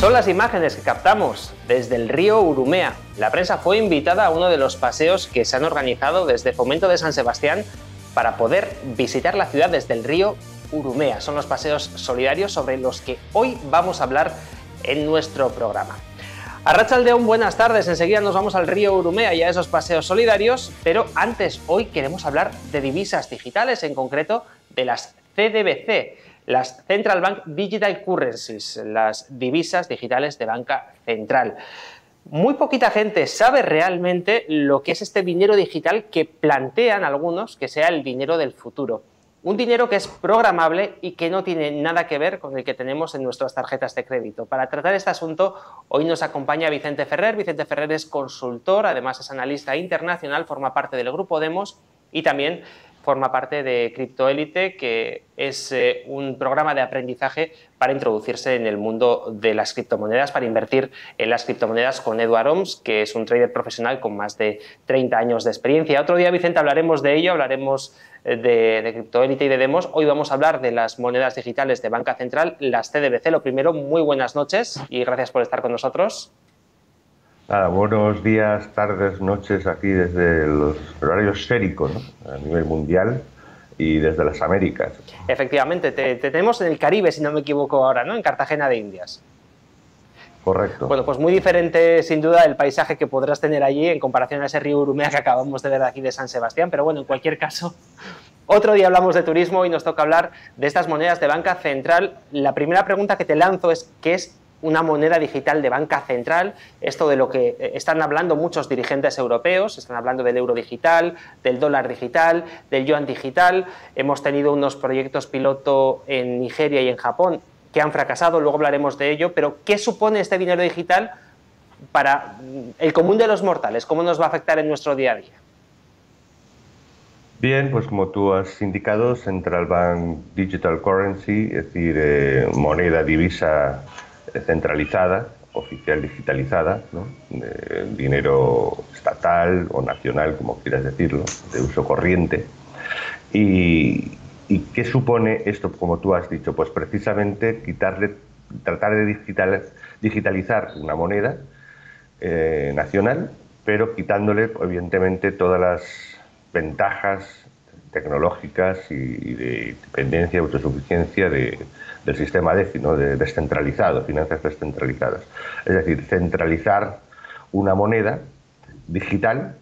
Son las imágenes que captamos desde el río Urumea. La prensa fue invitada a uno de los paseos que se han organizado desde Fomento de San Sebastián para poder visitar la ciudad desde el río Urumea. Son los paseos solidarios sobre los que hoy vamos a hablar en nuestro programa. Arratsaldeon, buenas tardes. Enseguida nos vamos al río Urumea y a esos paseos solidarios, pero antes hoy queremos hablar de divisas digitales, en concreto de las CDBC, las Central Bank Digital Currencies, las divisas digitales de banca central. Muy poquita gente sabe realmente lo que es este dinero digital que plantean algunos que sea el dinero del futuro. Un dinero que es programable y que no tiene nada que ver con el que tenemos en nuestras tarjetas de crédito. Para tratar este asunto, hoy nos acompaña Vicente Ferrer. Vicente Ferrer es consultor, además es analista internacional, forma parte del grupo Demos y también forma parte de CryptoElite, que es un programa de aprendizaje para introducirse en el mundo de las criptomonedas, para invertir en las criptomonedas con Edward Oms, que es un trader profesional con más de 30 años de experiencia. Otro día, Vicente, hablaremos de ello, hablaremos de CryptoElite y de Demos. Hoy vamos a hablar de las monedas digitales de banca central, las CDBC. Lo primero, muy buenas noches y gracias por estar con nosotros. Nada, buenos días, tardes, noches, aquí desde los horarios esféricos, ¿no? A nivel mundial y desde las Américas. Efectivamente, te tenemos en el Caribe, si no me equivoco ahora, ¿no? En Cartagena de Indias. Correcto. Bueno, pues muy diferente, sin duda, el paisaje que podrás tener allí en comparación a ese río Urumea que acabamos de ver aquí de San Sebastián, pero bueno, en cualquier caso, otro día hablamos de turismo y nos toca hablar de estas monedas de banca central. La primera pregunta que te lanzo es, ¿qué es una moneda digital de banca central? Esto de lo que están hablando muchos dirigentes europeos, están hablando del euro digital, del dólar digital, del yuan digital. Hemos tenido unos proyectos piloto en Nigeria y en Japón que han fracasado, luego hablaremos de ello, pero ¿qué supone este dinero digital para el común de los mortales? ¿Cómo nos va a afectar en nuestro día a día? Bien, pues como tú has indicado, Central Bank Digital Currency, es decir, moneda, divisa centralizada, oficial digitalizada, ¿no? Dinero estatal o nacional, como quieras decirlo, de uso corriente. ¿Y qué supone esto, como tú has dicho? Pues precisamente tratar de digitalizar una moneda nacional, pero quitándole, evidentemente, todas las ventajas tecnológicas y de dependencia, autosuficiencia del sistema DeFi, ¿no? Descentralizado, finanzas descentralizadas. Es decir, centralizar una moneda digital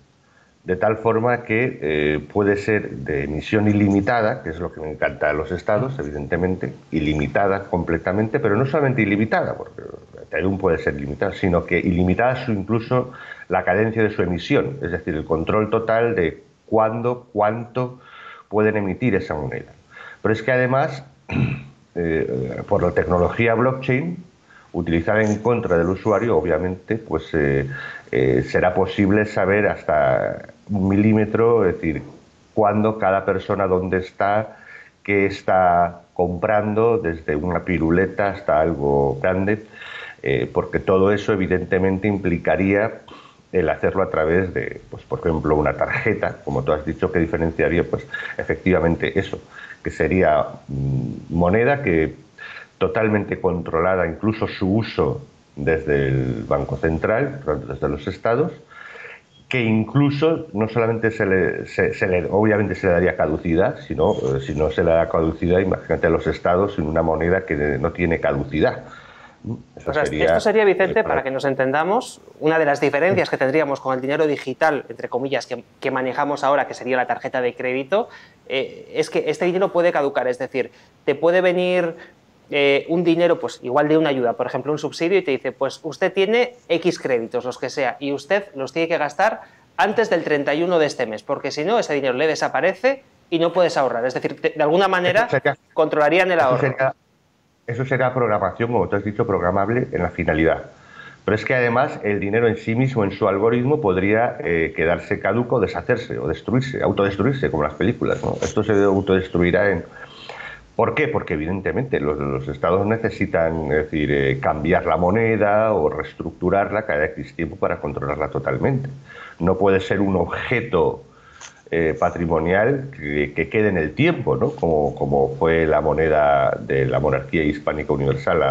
de tal forma que puede ser de emisión ilimitada, que es lo que me encanta de los estados, evidentemente, ilimitada completamente, pero no solamente ilimitada, porque Ethereum puede ser ilimitada, sino que ilimitada incluso la cadencia de su emisión, es decir, el control total de cuándo, cuánto pueden emitir esa moneda. Pero es que además, por la tecnología blockchain, utilizada en contra del usuario, obviamente, pues será posible saber hasta un milímetro, es decir, cuándo cada persona, dónde está, qué está comprando, desde una piruleta hasta algo grande, porque todo eso evidentemente implicaría el hacerlo a través de, pues, por ejemplo, una tarjeta, como tú has dicho, que diferenciaría, pues, efectivamente eso, que sería moneda que totalmente controlada, incluso su uso desde el Banco Central, desde los estados, que incluso no solamente obviamente se le daría caducidad, sino si no se le da caducidad, imagínate a los estados en una moneda que no tiene caducidad. Esto sería, Vicente, para que nos entendamos, una de las diferencias que tendríamos con el dinero digital, entre comillas, que manejamos ahora, que sería la tarjeta de crédito, es que este dinero puede caducar, es decir, te puede venir un dinero, pues igual de una ayuda, por ejemplo, un subsidio, y te dice, pues usted tiene X créditos, los que sea, y usted los tiene que gastar antes del 31 de este mes, porque si no, ese dinero le desaparece y no puedes ahorrar. Es decir, de alguna manera controlarían el ahorro. Eso será programación, como tú has dicho, programable en la finalidad. Pero es que además el dinero en sí mismo, en su algoritmo, podría quedarse caduco, deshacerse o destruirse, autodestruirse, como las películas, ¿no? Esto se autodestruirá en... ¿Por qué? Porque evidentemente los estados necesitan, es decir, cambiar la moneda o reestructurarla cada X tiempo para controlarla totalmente. No puede ser un objeto patrimonial que quede en el tiempo, ¿no? Como fue la moneda de la monarquía hispánica universal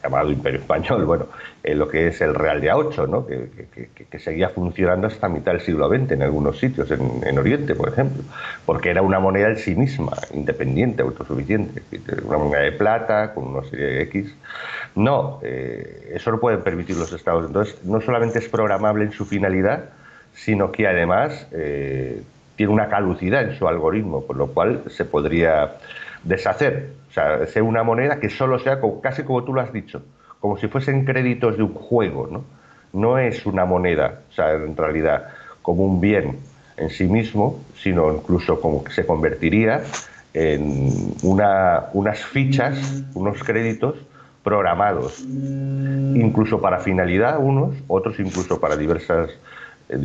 llamado Imperio Español, bueno, lo que es el Real de A8, ¿no? Que seguía funcionando hasta mitad del siglo XX en algunos sitios, en Oriente, por ejemplo, porque era una moneda en sí misma, independiente, autosuficiente, una moneda de plata con una serie de X. No, eso no pueden permitir los estados. Entonces, no solamente es programable en su finalidad, sino que además tiene una caducidad en su algoritmo, por lo cual se podría deshacer. O sea, sea una moneda que solo sea, casi como tú lo has dicho, como si fuesen créditos de un juego, ¿no? No es una moneda, o sea, en realidad, como un bien en sí mismo, sino incluso como que se convertiría en unas fichas, unos créditos programados, incluso para finalidad unos, otros incluso para diversas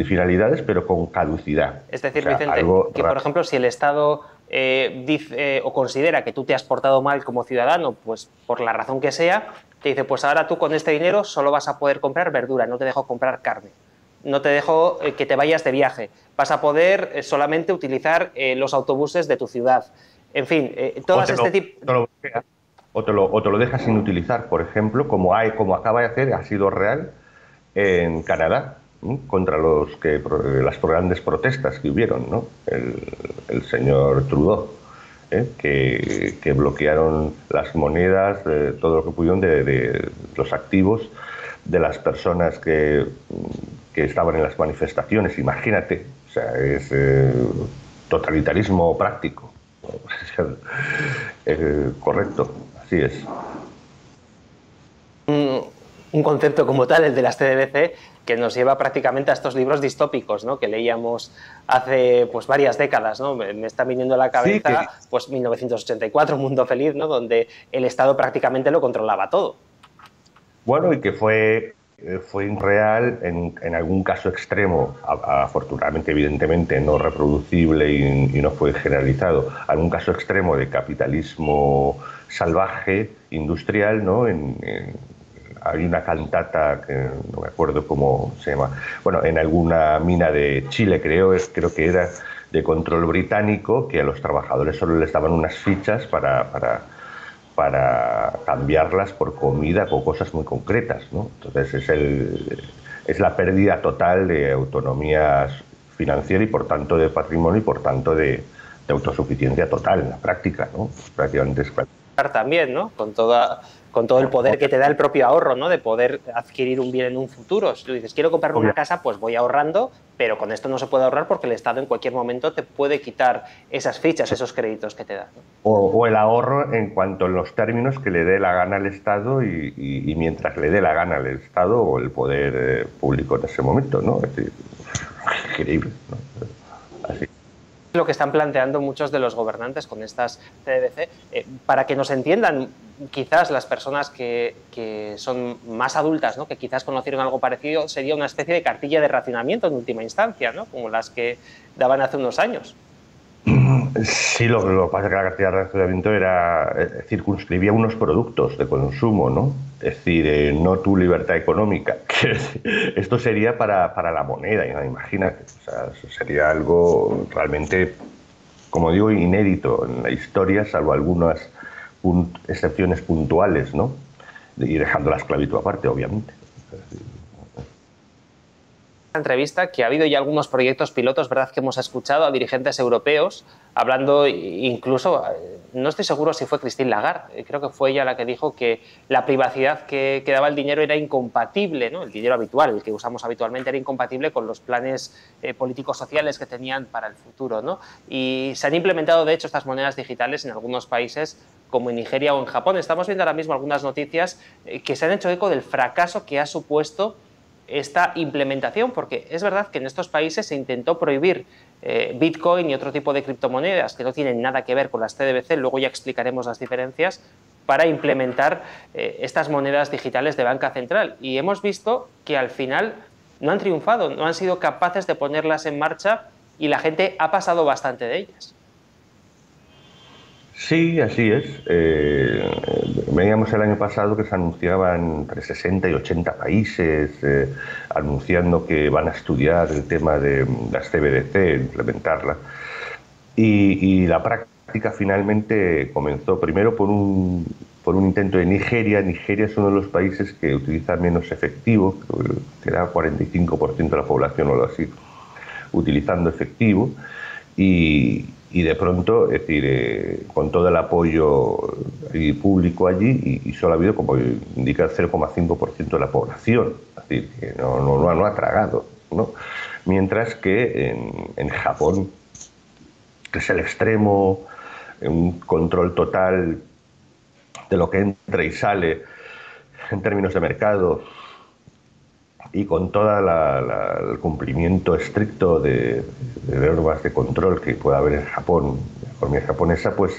finalidades, pero con caducidad. Es decir, o sea, Vicente, que por ejemplo, si el Estado dice o considera que tú te has portado mal como ciudadano, pues por la razón que sea, te dice, pues ahora tú con este dinero solo vas a poder comprar verdura, no te dejo comprar carne, no te dejo que te vayas de viaje, vas a poder solamente utilizar los autobuses de tu ciudad. En fin, todas este tipo... O te lo dejas sin utilizar, por ejemplo, como acaba de hacer, ha sido real en Canadá, ¿no? Contra las grandes protestas que hubieron, ¿no? El señor Trudeau, que bloquearon las monedas, todo lo que pudieron de los activos de las personas que estaban en las manifestaciones. Imagínate, o sea, es totalitarismo práctico. Correcto, así es. Un concepto como tal, el de las CDBC, que nos lleva prácticamente a estos libros distópicos, ¿no? Que leíamos hace pues varias décadas, ¿no? Me está viniendo a la cabeza, sí, pues 1984, Mundo Feliz, ¿no? Donde el Estado prácticamente lo controlaba todo. Bueno, y que fue irreal en algún caso extremo, afortunadamente, evidentemente, no reproducible y no fue generalizado, algún caso extremo de capitalismo salvaje, industrial, ¿no? Hay una cantata, que no me acuerdo cómo se llama, bueno, en alguna mina de Chile, creo que era de control británico, que a los trabajadores solo les daban unas fichas para cambiarlas por comida, por cosas muy concretas, ¿no? Entonces es la pérdida total de autonomía financiera y por tanto de patrimonio y por tanto de autosuficiencia total en la práctica, ¿no? Prácticamente es también, ¿no? Con todo el poder que te da el propio ahorro, ¿no? De poder adquirir un bien en un futuro. Si tú dices, quiero comprarme una casa, pues voy ahorrando, pero con esto no se puede ahorrar porque el Estado en cualquier momento te puede quitar esas fichas, esos créditos que te da, ¿no? O el ahorro en cuanto a los términos que le dé la gana al Estado y mientras le dé la gana al Estado o el poder público en ese momento, ¿no? Es decir, increíble, ¿no? Así. Lo que están planteando muchos de los gobernantes con estas CDBC, para que nos entiendan quizás las personas que son más adultas, ¿no? Que quizás conocieron algo parecido, sería una especie de cartilla de racionamiento en última instancia, ¿no? Como las que daban hace unos años. Sí, lo que pasa es que la cartilla de racionamiento circunscribía unos productos de consumo, ¿no? Es decir, no tu libertad económica. Esto sería para la moneda, ¿no? Imagínate. O sea, eso sería algo realmente, como digo, inédito en la historia, salvo algunas excepciones puntuales, ¿no? Y dejando la esclavitud aparte, obviamente. Entrevista que ha habido ya algunos proyectos pilotos, ¿verdad?, que hemos escuchado a dirigentes europeos hablando, incluso, no estoy seguro si fue Christine Lagarde, creo que fue ella la que dijo que la privacidad que daba el dinero era incompatible, ¿no? El dinero habitual, el que usamos habitualmente, era incompatible con los planes políticos sociales que tenían para el futuro, ¿no? Y se han implementado, de hecho, estas monedas digitales en algunos países como en Nigeria o en Japón. Estamos viendo ahora mismo algunas noticias que se han hecho eco del fracaso que ha supuesto esta implementación, porque es verdad que en estos países se intentó prohibir Bitcoin y otro tipo de criptomonedas que no tienen nada que ver con las CDBC, luego ya explicaremos las diferencias, para implementar estas monedas digitales de banca central. Y hemos visto que al final no han triunfado, no han sido capaces de ponerlas en marcha y la gente ha pasado bastante de ellas. Sí, así es. Veíamos el año pasado que se anunciaban entre 60 y 80 países anunciando que van a estudiar el tema de las CBDC, implementarla. Y la práctica práctica finalmente comenzó primero por un intento de Nigeria. Nigeria es uno de los países que utiliza menos efectivo, que era 45% de la población o algo así, utilizando efectivo, y de pronto, es decir, con todo el apoyo público allí, y solo ha habido, como indica, el 0,5% de la población, es decir, que no ha tragado, ¿no? Mientras que en Japón, que es el extremo, un control total de lo que entra y sale en términos de mercado, y con todo el cumplimiento estricto de normas de control que puede haber en Japón, la economía japonesa, pues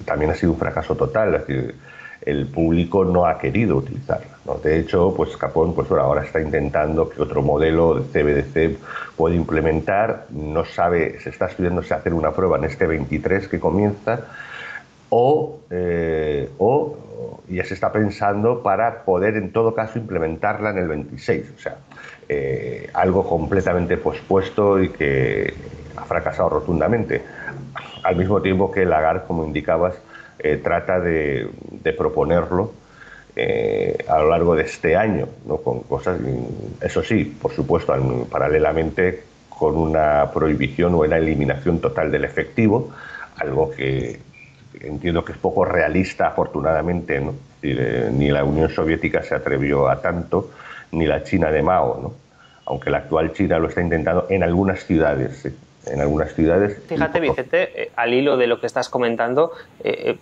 también ha sido un fracaso total. Es decir, el público no ha querido utilizarla, ¿no? De hecho, pues Japón pues ahora está intentando que otro modelo de CBDC pueda implementar. No sabe, se está estudiándose hacer una prueba en este 23 que comienza, o ya se está pensando para poder en todo caso implementarla en el 26, o sea, algo completamente pospuesto y que ha fracasado rotundamente, al mismo tiempo que Lagarde, como indicabas, trata de proponerlo a lo largo de este año, ¿no? Con cosas, eso sí, por supuesto, paralelamente con una prohibición o una eliminación total del efectivo, algo que entiendo que es poco realista, afortunadamente, ¿no? Ni la Unión Soviética se atrevió a tanto, ni la China de Mao, ¿no? Aunque la actual China lo está intentando en algunas ciudades, ¿sí? En algunas ciudades. Fíjate, Vicente, al hilo de lo que estás comentando,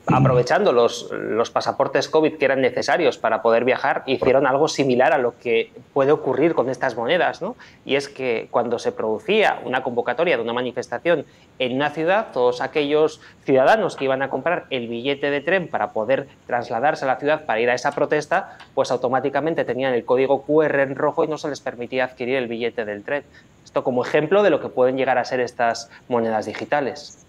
aprovechando los pasaportes COVID que eran necesarios para poder viajar, hicieron algo similar a lo que puede ocurrir con estas monedas, ¿no? Y es que cuando se producía una convocatoria de una manifestación en una ciudad, todos aquellos ciudadanos que iban a comprar el billete de tren para poder trasladarse a la ciudad para ir a esa protesta, pues automáticamente tenían el código QR en rojo y no se les permitía adquirir el billete del tren. Esto como ejemplo de lo que pueden llegar a ser estas monedas digitales.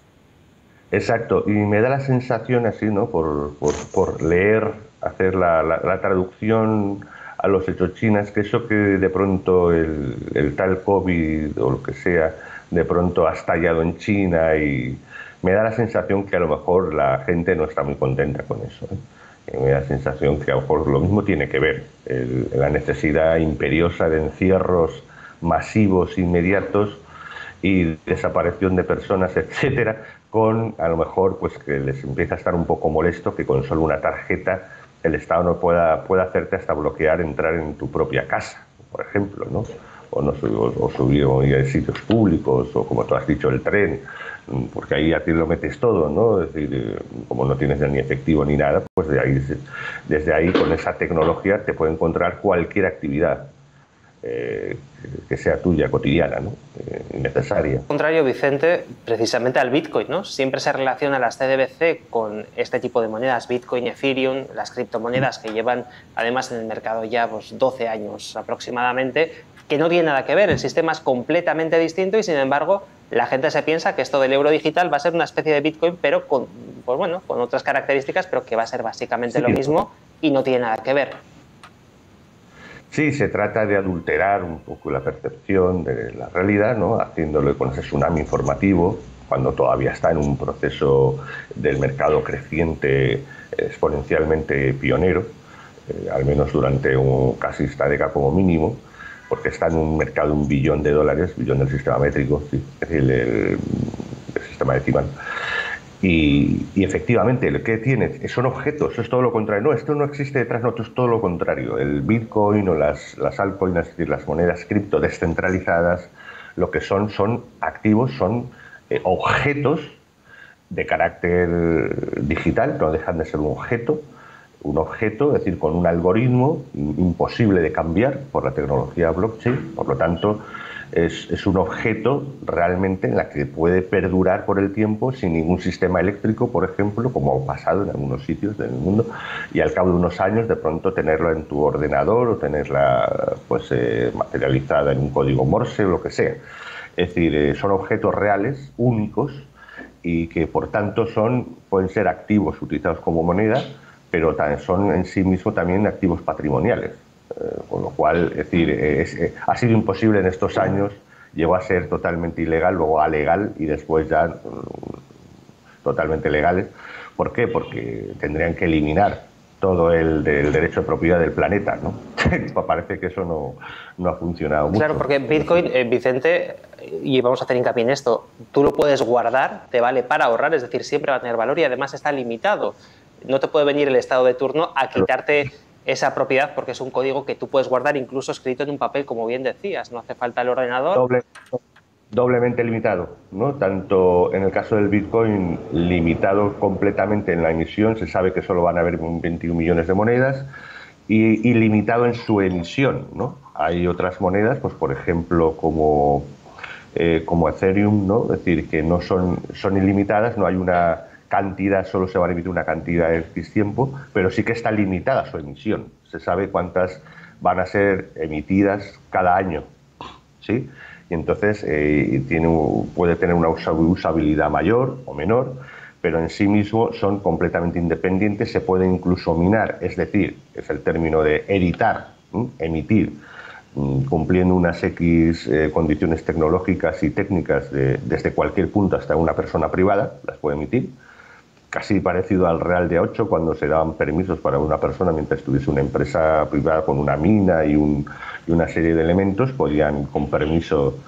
Exacto, y me da la sensación así, ¿no? Por leer, hacer la traducción a los hechos chinas, que eso que de pronto el tal COVID o lo que sea, de pronto ha estallado en China, y me da la sensación que a lo mejor la gente no está muy contenta con eso, ¿eh? Me da la sensación que a lo mejor lo mismo tiene que ver la necesidad imperiosa de encierros masivos, inmediatos, y desaparición de personas, etcétera, con a lo mejor pues que les empieza a estar un poco molesto que con solo una tarjeta el Estado no pueda hacerte hasta bloquear entrar en tu propia casa, por ejemplo, ¿no? O subir a sitios públicos, o como tú has dicho, el tren, porque ahí a ti lo metes todo, ¿no? Es decir, como no tienes ni efectivo ni nada, pues desde ahí con esa tecnología te puede encontrar cualquier actividad que sea tuya, cotidiana, ¿no? Necesaria. Al contrario, Vicente, precisamente al Bitcoin, ¿no? Siempre se relaciona las CBDC con este tipo de monedas, Bitcoin, Ethereum, las criptomonedas que llevan además en el mercado ya pues, 12 años aproximadamente, que no tiene nada que ver, el sistema es completamente distinto y sin embargo la gente se piensa que esto del euro digital va a ser una especie de Bitcoin, pero con, pues bueno, con otras características, pero que va a ser básicamente lo mismo y no tiene nada que ver. Sí, se trata de adulterar un poco la percepción de la realidad, ¿no? Haciéndolo con ese tsunami informativo, cuando todavía está en un proceso del mercado creciente, exponencialmente pionero, al menos durante casi esta década como mínimo, porque está en un mercado de $1 billón, billón del sistema métrico, ¿sí? Es decir, el sistema decimal. Y efectivamente, ¿qué tiene? Son objetos, es todo lo contrario. No, esto no existe detrás, no, esto es todo lo contrario. El Bitcoin o las altcoins, es decir, las monedas cripto descentralizadas, lo que son activos, son objetos de carácter digital, no dejan de ser un objeto, es decir, con un algoritmo imposible de cambiar por la tecnología blockchain. Por lo tanto, es un objeto realmente en la que puede perdurar por el tiempo sin ningún sistema eléctrico, por ejemplo, como ha pasado en algunos sitios del mundo, y al cabo de unos años de pronto tenerlo en tu ordenador o tenerla pues, materializada en un código Morse o lo que sea. Es decir, son objetos reales, únicos, y que por tanto pueden ser activos utilizados como moneda, pero son en sí mismos también activos patrimoniales. Con lo cual, es decir, ha sido imposible en estos años, llegó a ser totalmente ilegal, luego a legal y después ya totalmente legales. ¿Por qué? Porque tendrían que eliminar todo el derecho de propiedad del planeta, ¿no? Parece que eso no ha funcionado mucho. Claro, porque Bitcoin, Vicente, y vamos a hacer hincapié en esto, tú lo puedes guardar, te vale para ahorrar, es decir, siempre va a tener valor y además está limitado. No te puede venir el estado de turno a quitarte esa propiedad porque es un código que tú puedes guardar incluso escrito en un papel, como bien decías, no hace falta el ordenador. Doblemente limitado, ¿no? Tanto en el caso del Bitcoin, limitado completamente en la emisión, se sabe que solo van a haber 21 millones de monedas, y limitado en su emisión, ¿no? Hay otras monedas, pues por ejemplo, como Ethereum, ¿no? Es decir, que no son ilimitadas, no hay una cantidad, solo se va a emitir una cantidad en X tiempo, pero sí que está limitada su emisión. Se sabe cuántas van a ser emitidas cada año, ¿sí? Y entonces puede tener una usabilidad mayor o menor, pero en sí mismo son completamente independientes, se puede incluso minar, es decir, es el término de editar, emitir, cumpliendo unas X condiciones tecnológicas y técnicas desde cualquier punto hasta una persona privada, las puede emitir. Casi parecido al Real de 8, cuando se daban permisos para una persona mientras tuviese una empresa privada con una mina y una serie de elementos, podían con permiso,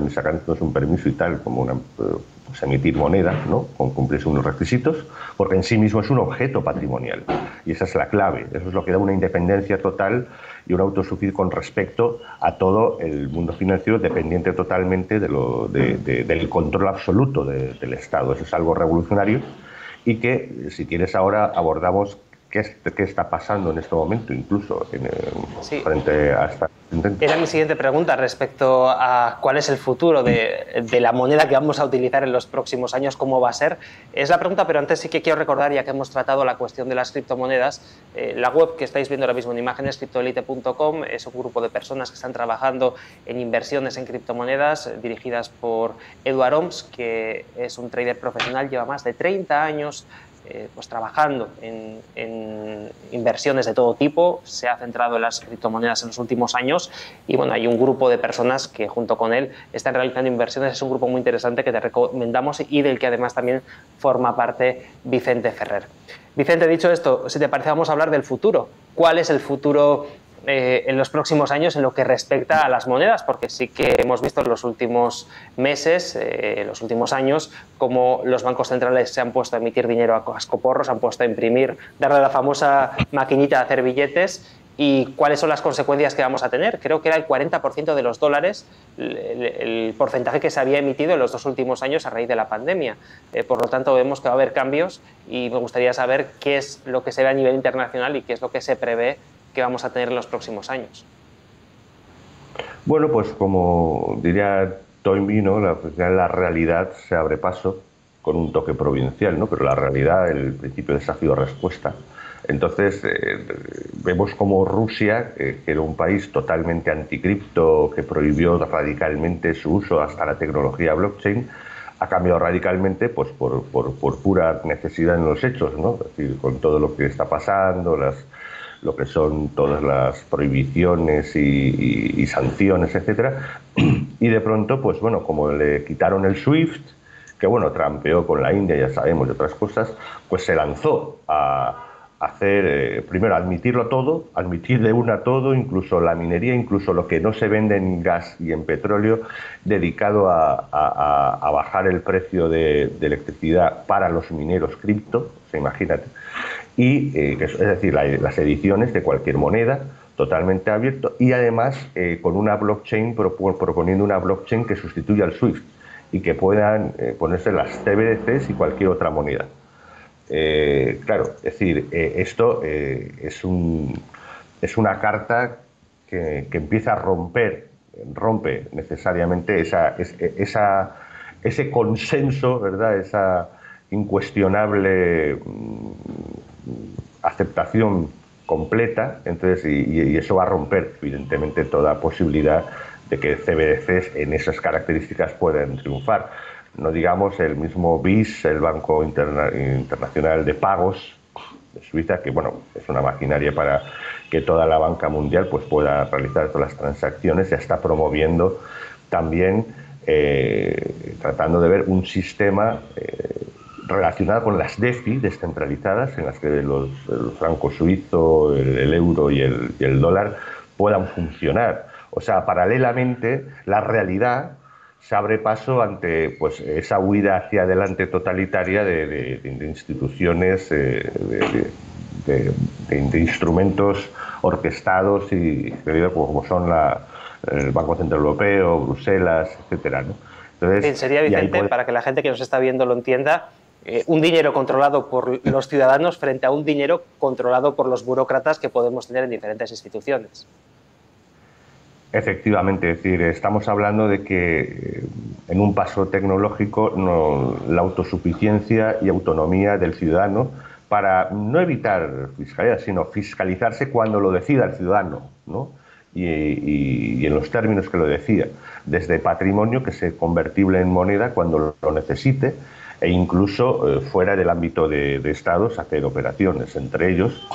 sacarnos un permiso y tal, como pues emitir moneda, ¿no? Con cumplirse unos requisitos, porque en sí mismo es un objeto patrimonial. Y esa es la clave. Eso es lo que da una independencia total y un autosuficiencia con respecto a todo el mundo financiero, dependiente totalmente del control absoluto del Estado. Eso es algo revolucionario. Y que, si quieres, ahora abordamos qué está pasando en este momento, incluso frente a esta intento. Era mi siguiente pregunta respecto a cuál es el futuro de la moneda que vamos a utilizar en los próximos años, cómo va a ser. Es la pregunta, pero antes sí que quiero recordar, ya que hemos tratado la cuestión de las criptomonedas, la web que estáis viendo ahora mismo en imágenes, cryptoelite.com, es un grupo de personas que están trabajando en inversiones en criptomonedas, dirigidas por Eduard Oms, que es un trader profesional, lleva más de 30 años pues trabajando en inversiones de todo tipo, se ha centrado en las criptomonedas en los últimos años y bueno, hay un grupo de personas que junto con él están realizando inversiones. Es un grupo muy interesante que te recomendamos y del que además también forma parte Vicente Ferrer. Vicente, dicho esto, si te parece vamos a hablar del futuro. ¿Cuál es el futuro en los próximos años en lo que respecta a las monedas? Porque sí que hemos visto en los últimos meses, los últimos años, cómo los bancos centrales se han puesto a emitir dinero a cascoporro, se han puesto a imprimir, darle la famosa maquinita de hacer billetes. ¿Y cuáles son las consecuencias que vamos a tener? Creo que era el 40% de los dólares el porcentaje que se había emitido en los 2 últimos años a raíz de la pandemia. Por lo tanto, vemos que va a haber cambios y me gustaría saber qué es lo que se ve a nivel internacional y qué es lo que se prevé que vamos a tener en los próximos años. Bueno, pues como diría Toynbee, ¿no? La realidad se abre paso con un toque providencial, ¿no? Pero la realidad, el principio de desafío-respuesta. Entonces, vemos como Rusia, que era un país totalmente anticripto, que prohibió radicalmente su uso hasta la tecnología blockchain, ha cambiado radicalmente pues, por pura necesidad en los hechos, ¿no? Es decir, con todo lo que está pasando, lo que son todas las prohibiciones y sanciones, etcétera, y de pronto, pues bueno, como le quitaron el SWIFT, que bueno, trampeó con la India, ya sabemos, y otras cosas, pues se lanzó a hacer, primero, admitirlo todo, admitir de una todo, incluso la minería, incluso lo que no se vende en gas y en petróleo, dedicado a bajar el precio de electricidad para los mineros cripto, o sea, imagínate. Y, es decir, las ediciones de cualquier moneda, totalmente abierto, y además con una blockchain, proponiendo una blockchain que sustituya al SWIFT y que puedan ponerse las CBDCs y cualquier otra moneda. Claro, es decir, esto es una carta que empieza a rompe necesariamente ese consenso, ¿verdad? Esa incuestionable aceptación completa. Entonces, y eso va a romper evidentemente toda posibilidad de que CBDCs en esas características puedan triunfar. No digamos el mismo BIS, el Banco Internacional de Pagos de Suiza, que bueno, es una maquinaria para que toda la banca mundial pues, pueda realizar todas las transacciones. Ya está promoviendo también, tratando de ver un sistema relacionada con las DeFi descentralizadas, en las que el franco suizo, el euro y el dólar puedan funcionar. O sea, paralelamente, la realidad se abre paso ante pues, esa huida hacia adelante totalitaria de instituciones, de instrumentos orquestados y como son el Banco Central Europeo, Bruselas, etcétera, ¿no? Entonces, sería, Vicente, para que la gente que nos está viendo lo entienda, un dinero controlado por los ciudadanos frente a un dinero controlado por los burócratas que podemos tener en diferentes instituciones. Efectivamente, es decir, estamos hablando de que en un paso tecnológico la autosuficiencia y autonomía del ciudadano para no evitar fiscalidad, sino fiscalizarse cuando lo decida el ciudadano, ¿no? Y en los términos que lo decía, desde patrimonio que sea convertible en moneda cuando lo necesite e incluso fuera del ámbito de estados hacer operaciones entre ellos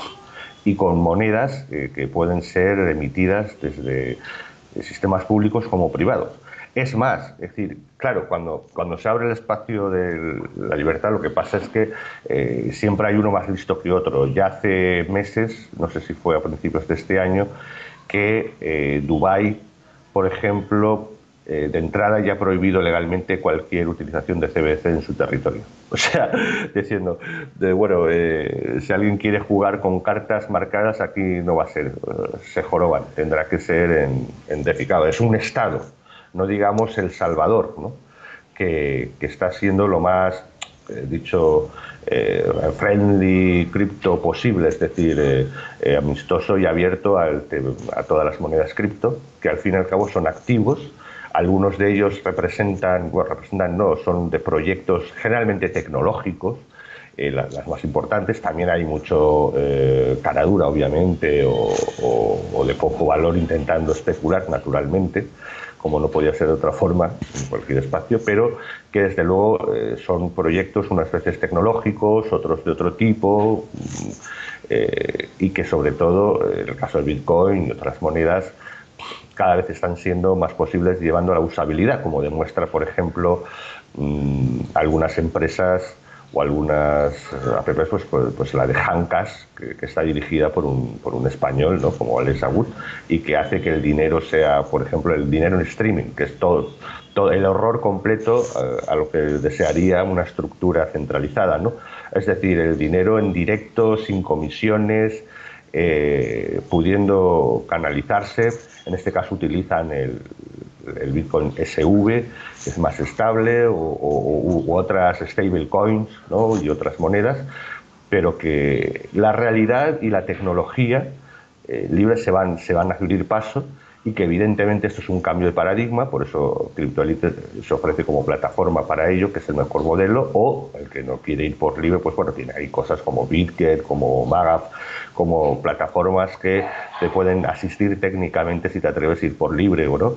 y con monedas que pueden ser emitidas desde sistemas públicos como privados. Es más, es decir, claro, cuando se abre el espacio de la libertad, lo que pasa es que siempre hay uno más listo que otro. Ya hace meses, no sé si fue a principios de este año, que Dubái, por ejemplo, de entrada ya ha prohibido legalmente cualquier utilización de CBDC en su territorio. O sea, diciendo, bueno, si alguien quiere jugar con cartas marcadas, aquí no va a ser, se joroban, tendrá que ser en DeFi. Es un Estado, no digamos El Salvador, ¿no? que está siendo lo más, friendly cripto posible, es decir, amistoso y abierto a todas las monedas cripto, que al fin y al cabo son activos. Algunos de ellos son de proyectos generalmente tecnológicos, las más importantes. También hay mucho caradura, obviamente, o de poco valor intentando especular, naturalmente, como no podía ser de otra forma en cualquier espacio, pero que desde luego son proyectos unas veces tecnológicos, otros de otro tipo, y que sobre todo, en el caso del Bitcoin y otras monedas, cada vez están siendo más posibles llevando a la usabilidad, como demuestra, por ejemplo, algunas empresas o algunas apps, pues la de Hancas, que está dirigida por un español, ¿no? Como Alex Agut, y que hace que el dinero sea, por ejemplo, el dinero en streaming, que es todo el horror completo a lo que desearía una estructura centralizada, ¿no? Es decir, el dinero en directo, sin comisiones, pudiendo canalizarse. En este caso utilizan el Bitcoin SV, que es más estable, u otras stablecoins, ¿no? Y otras monedas, pero que la realidad y la tecnología libres se van a abrir paso, y que evidentemente esto es un cambio de paradigma. Por eso CryptoElite se ofrece como plataforma para ello, que es el mejor modelo, o el que no quiere ir por libre, pues bueno, tiene ahí cosas como BitGet, como Magaf, como plataformas que te pueden asistir técnicamente si te atreves a ir por libre, ¿no?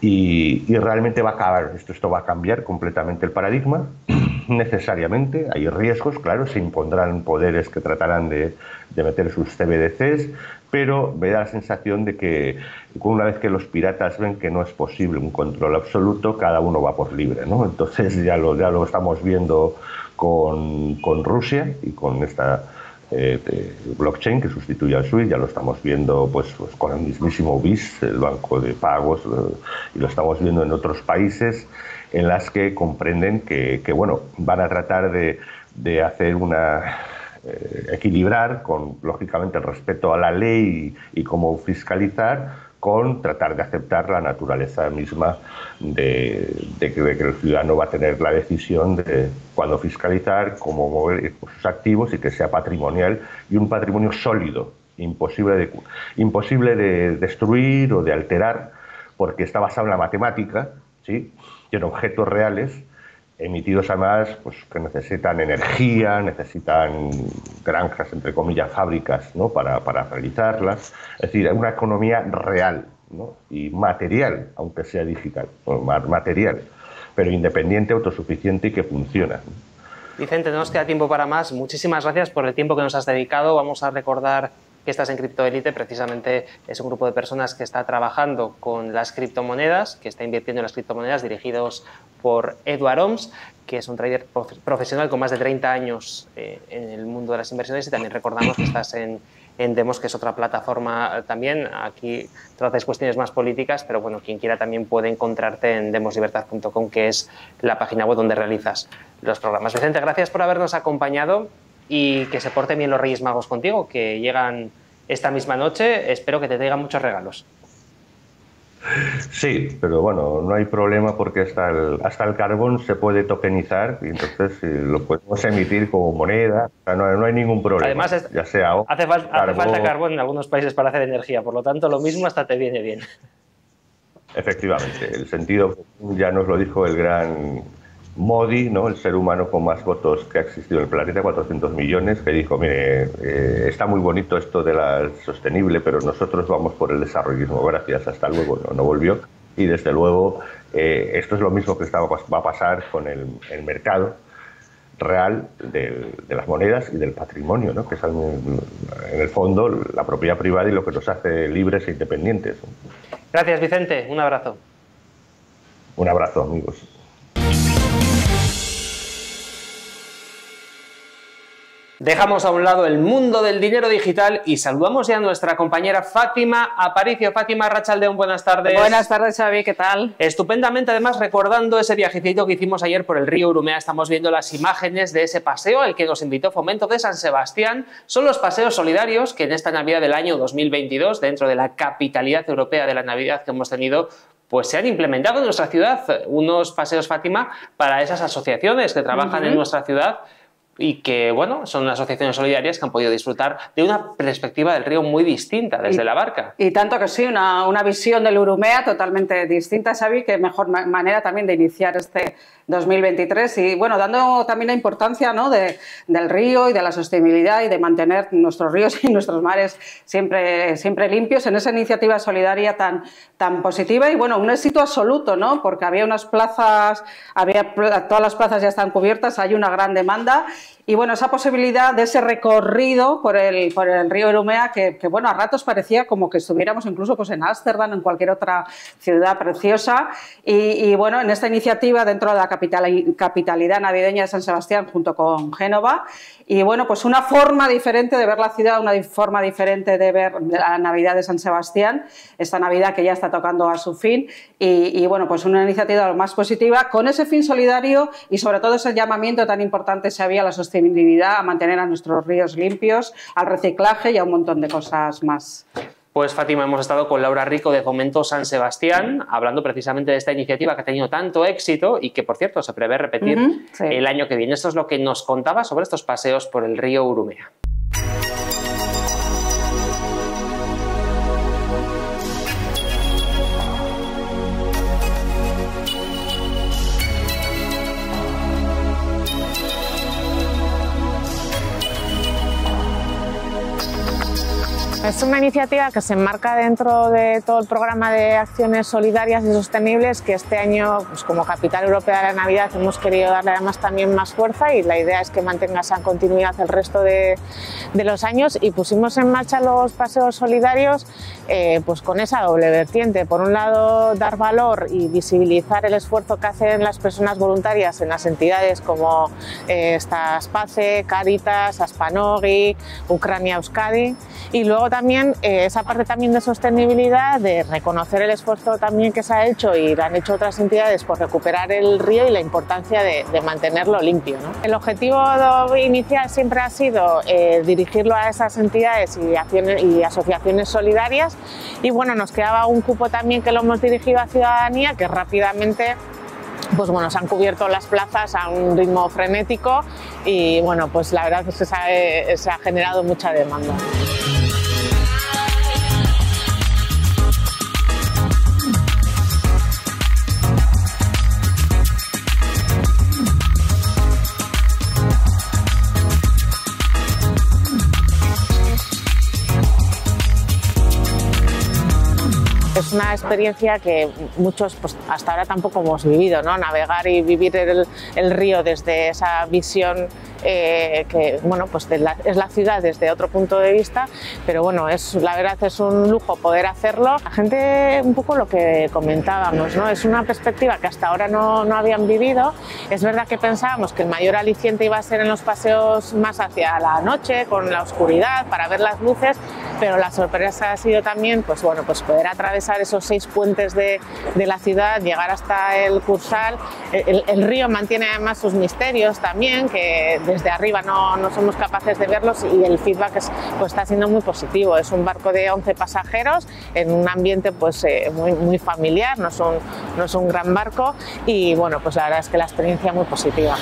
Y realmente va a acabar, esto va a cambiar completamente el paradigma, necesariamente. Hay riesgos, claro, se impondrán poderes que tratarán de meter sus CBDCs, pero me da la sensación de que una vez que los piratas ven que no es posible un control absoluto, cada uno va por libre, ¿no? Entonces ya lo estamos viendo con Rusia y con esta blockchain que sustituye al SWIFT. Ya lo estamos viendo pues con el mismísimo BIS, el banco de pagos, y lo estamos viendo en otros países en las que comprenden que bueno, van a tratar de hacer equilibrar con, lógicamente, el respeto a la ley y cómo fiscalizar, con tratar de aceptar la naturaleza misma de que el ciudadano va a tener la decisión de cuándo fiscalizar, cómo mover sus activos, y que sea patrimonial, y un patrimonio sólido, imposible de destruir o de alterar, porque está basado en la matemática, ¿sí? Y en objetos reales, emitidos además pues, que necesitan energía, necesitan granjas, entre comillas, fábricas, ¿no? para realizarlas. Es decir, una economía real, ¿no? Y material, aunque sea digital, material, pero independiente, autosuficiente y que funciona. Vicente, no nos queda tiempo para más. Muchísimas gracias por el tiempo que nos has dedicado. Vamos a recordar que estás en CryptoElite precisamente es un grupo de personas que está trabajando con las criptomonedas, que está invirtiendo en las criptomonedas, dirigidos por Edward Oms, que es un trader profesional con más de 30 años en el mundo de las inversiones, y también recordamos que estás en Demos, que es otra plataforma también. Aquí tratas cuestiones más políticas, pero bueno, quien quiera también puede encontrarte en demoslibertad.com, que es la página web donde realizas los programas. Vicente, gracias por habernos acompañado y que se porten bien los Reyes Magos contigo, que llegan esta misma noche. Espero que te traigan muchos regalos. Sí, pero bueno, no hay problema porque hasta el carbón se puede tokenizar y entonces lo podemos emitir como moneda. O sea, no hay ningún problema. Además, ya sea hace falta carbón en algunos países para hacer energía, por lo tanto lo mismo hasta te viene bien. Efectivamente, el sentido ya nos lo dijo el gran Modi, ¿no? El ser humano con más votos que ha existido en el planeta, 400 millones, que dijo, mire, está muy bonito esto de la sostenible, pero nosotros vamos por el desarrollismo, gracias, hasta luego, no volvió. Y desde luego, esto es lo mismo que va a pasar con el mercado real de las monedas y del patrimonio, ¿no? Que es en el fondo la propiedad privada y lo que nos hace libres e independientes. Gracias, Vicente, un abrazo. Un abrazo, amigos. Dejamos a un lado el mundo del dinero digital y saludamos ya a nuestra compañera Fátima Aparicio. Fátima, Arratsaldeon, buenas tardes. Buenas tardes, Xavi, ¿qué tal? Estupendamente, además, recordando ese viajecito que hicimos ayer por el río Urumea. Estamos viendo las imágenes de ese paseo al que nos invitó Fomento de San Sebastián. Son los paseos solidarios que en esta Navidad del año 2022, dentro de la capitalidad europea de la Navidad que hemos tenido, pues se han implementado en nuestra ciudad unos paseos, Fátima, para esas asociaciones que trabajan en nuestra ciudad y que, bueno, son asociaciones solidarias que han podido disfrutar de una perspectiva del río muy distinta desde la barca. Y tanto que sí, una visión del Urumea totalmente distinta, Xavi, que mejor manera también de iniciar este 2023 y, bueno, dando también la importancia, ¿no?, del río y de la sostenibilidad y de mantener nuestros ríos y nuestros mares siempre limpios en esa iniciativa solidaria tan positiva y, bueno, un éxito absoluto, ¿no?, porque había unas plazas, todas las plazas ya están cubiertas, hay una gran demanda. Y bueno, esa posibilidad de ese recorrido por el río Urumea que bueno, a ratos parecía como que estuviéramos incluso pues en Ámsterdam o en cualquier otra ciudad preciosa. Y bueno, en esta iniciativa dentro de la capitalidad navideña de San Sebastián junto con Génova. Y bueno, pues una forma diferente de ver la ciudad, una forma diferente de ver la Navidad de San Sebastián, esta Navidad que ya está tocando a su fin. Y bueno, pues una iniciativa lo más positiva con ese fin solidario y sobre todo ese llamamiento tan importante se había a la sostenibilidad, a mantener a nuestros ríos limpios, al reciclaje y a un montón de cosas más. Pues, Fátima, hemos estado con Laura Rico de Fomento San Sebastián hablando precisamente de esta iniciativa que ha tenido tanto éxito y que, por cierto, se prevé repetir el año que viene. Esto es lo que nos contaba sobre estos paseos por el río Urumea. Es una iniciativa que se enmarca dentro de todo el programa de acciones solidarias y sostenibles que este año, pues como Capital Europea de la Navidad, hemos querido darle además también más fuerza y la idea es que mantenga esa continuidad el resto de los años y pusimos en marcha los paseos solidarios pues con esa doble vertiente. Por un lado, dar valor y visibilizar el esfuerzo que hacen las personas voluntarias en las entidades como Space, Caritas, Aspanogi, Ucrania Euskadi y luego también esa parte también de sostenibilidad, de reconocer el esfuerzo también que se ha hecho y lo han hecho otras entidades por recuperar el río y la importancia de mantenerlo limpio, ¿no? El objetivo inicial siempre ha sido dirigirlo a esas entidades y asociaciones solidarias y bueno, nos quedaba un cupo también que lo hemos dirigido a ciudadanía que rápidamente pues bueno, se han cubierto las plazas a un ritmo frenético y bueno, pues la verdad es que se ha generado mucha demanda. Es una experiencia que muchos pues, hasta ahora tampoco hemos vivido, ¿no? Navegar y vivir el río desde esa visión que bueno, pues es la ciudad desde otro punto de vista, pero bueno, la verdad es un lujo poder hacerlo. La gente, un poco lo que comentábamos, ¿no? Es una perspectiva que hasta ahora no habían vivido. Es verdad que pensábamos que el mayor aliciente iba a ser en los paseos más hacia la noche, con la oscuridad, para ver las luces, pero la sorpresa ha sido también pues, bueno, pues poder atravesar esos 6 puentes de la ciudad, llegar hasta el Cursal. El río mantiene además sus misterios también, que desde arriba no somos capaces de verlos, y el feedback pues, está siendo muy positivo. Es un barco de 11 pasajeros en un ambiente pues, muy familiar, no es un gran barco, y bueno, pues la verdad es que la experiencia es muy positiva.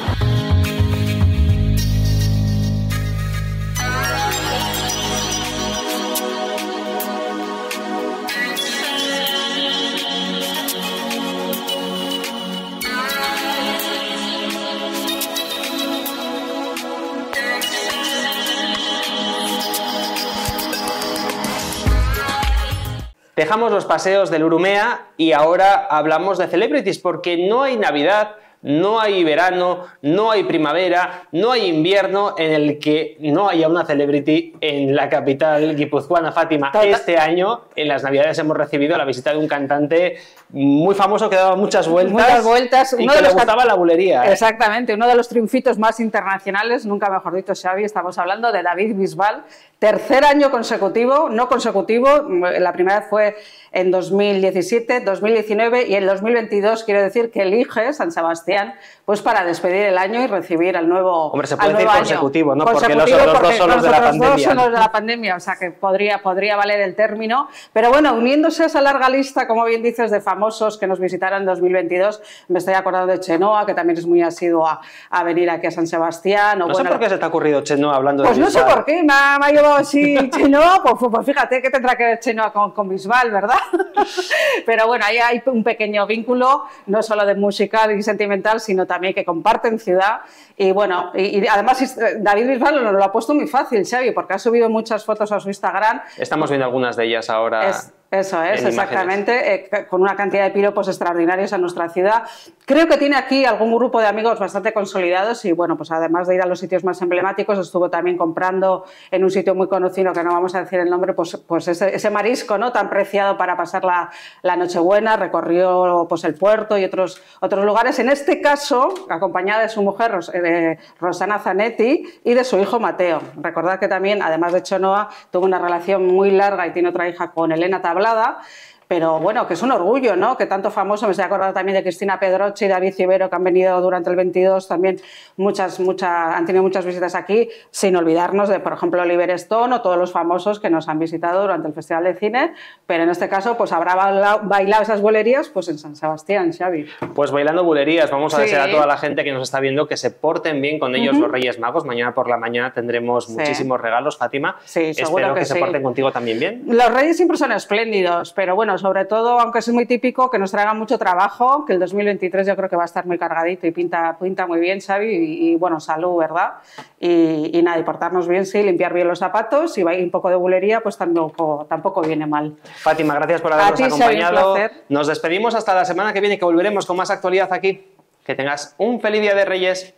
Dejamos los paseos del Urumea y ahora hablamos de celebrities, porque no hay Navidad, no hay verano, no hay primavera, no hay invierno en el que no haya una celebrity en la capital guipuzcoana, Fátima. Este año, en las Navidades, hemos recibido la visita de un cantante muy famoso que daba muchas vueltas y que le gustaba la bulería. Exactamente, uno de los triunfitos más internacionales, nunca mejor dicho, Xavi. Estamos hablando de David Bisbal, tercer año consecutivo, no consecutivo, la primera vez fue en 2017, 2019 y en 2022, quiero decir que elige San Sebastián pues para despedir el año y recibir al nuevo año. Hombre, se puede decir consecutivo, ¿no? Porque los otros dos son los de la pandemia. Dos son los de la pandemia, o sea que podría valer el término. Pero bueno, uniéndose a esa larga lista, como bien dices, de famosos que nos visitaron en 2022, me estoy acordando de Chenoa, que también es muy asiduo a venir aquí a San Sebastián. No sé por qué se te ha ocurrido Chenoa hablando de Bisbal. Pues no sé por qué, me ha llevado así Chenoa, pues fíjate que tendrá que ver Chenoa con Bisbal, ¿verdad? Pero bueno, ahí hay un pequeño vínculo, no solo de musical y sentimental, sino también que comparten ciudad. Y bueno, y además David Bisbal nos lo ha puesto muy fácil, Xavi, porque ha subido muchas fotos a su Instagram. Estamos viendo algunas de ellas ahora. Eso es, exactamente, con una cantidad de piropos extraordinarios a nuestra ciudad. Creo que tiene aquí algún grupo de amigos bastante consolidados y bueno, pues además de ir a los sitios más emblemáticos, estuvo también comprando en un sitio muy conocido, que no vamos a decir el nombre, pues ese marisco, ¿no?, tan preciado para pasar la Nochebuena. Recorrió pues el puerto y otros lugares, en este caso acompañada de su mujer Rosana Zanetti y de su hijo Mateo. Recordad que también, además de Chenoa, tuvo una relación muy larga y tiene otra hija con Elena Tablada. Pero bueno, que es un orgullo, ¿no?, que tanto famoso. Me estoy acordando también de Cristina Pedroche y David Civero, que han venido durante el 22 también, han tenido muchas visitas aquí, sin olvidarnos de, por ejemplo, Oliver Stone o todos los famosos que nos han visitado durante el Festival de Cine, pero en este caso pues habrá bailado esas bulerías pues en San Sebastián, Xavi. Pues bailando bulerías, vamos a desear a toda la gente que nos está viendo que se porten bien con ellos los Reyes Magos. Mañana por la mañana tendremos muchísimos regalos, Fátima. Sí, espero que se porten contigo también bien. Los Reyes siempre son espléndidos, pero bueno, sobre todo, aunque es muy típico, que nos traigan mucho trabajo, que el 2023 yo creo que va a estar muy cargadito y pinta muy bien, Xavi, y bueno, salud, ¿verdad? Y nada, y portarnos bien, sí, limpiar bien los zapatos, y un poco de bulería, pues tampoco viene mal. Fátima, gracias por habernos acompañado. Nos despedimos hasta la semana que viene, que volveremos con más actualidad aquí. Que tengas un feliz Día de Reyes.